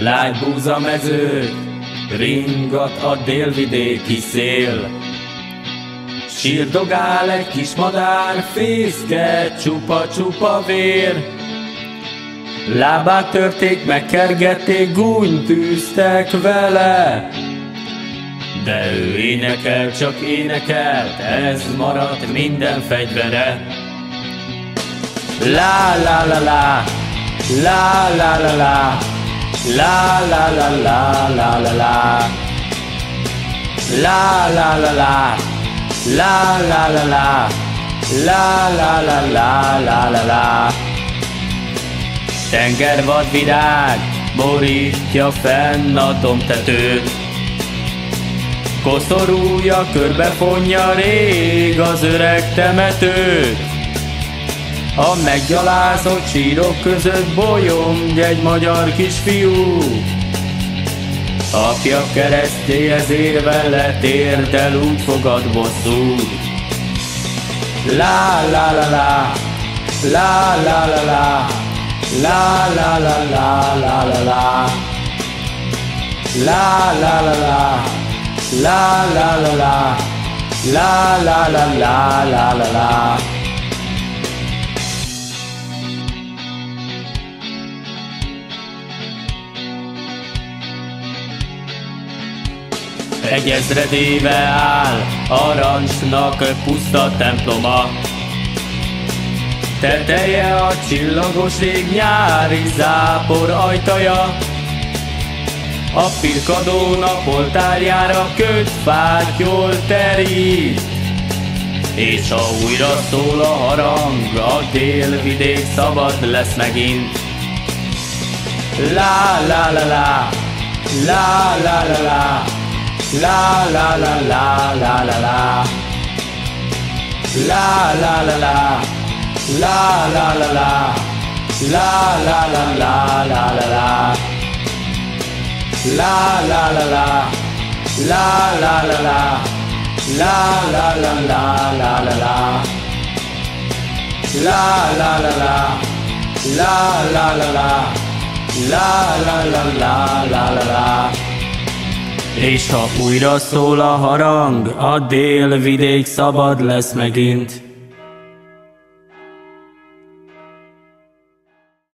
Lágy búzamezők, ringat a délvidéki szél. Sírdogál egy kis madár, fészke, csupa-csupa vér. Lábát törték, megkergették, gúnytűztek vele. De ő énekel, csak énekelt, ez maradt minden fegyvere. La la la la, la la la la, la la la la la la la, la la la la, la la la la, la la la la la la la. Tengervadvirág borítja fenn a dombtetőt, koszorúja körbefonja rég az öreg temetőt. A meggyalázott sírok között bolyong egy magyar kisfiú, apja keresztjéhez érve letérdel, úgy fogad bosszút. La la la la, la la la la, la la la la la la la, la la la la, la la la la, la la la la la la la. Egy ezredéve áll Arancsnak puszta temploma, teteje a csillagos ég, nyári zápor ajtaja. A pirkadó napoltárjára kötfátyol terít, és ha újra szól a harang, a délvidék szabad lesz megint. La la la la, la la la la, la la la la la la la, la la la la, la la la la, la la la la la la la, la la la la, la la la la, la la la la la la la, la la la la, la la la la, la la la la la la la. És ha újra szól a harang, a délvidék szabad lesz megint.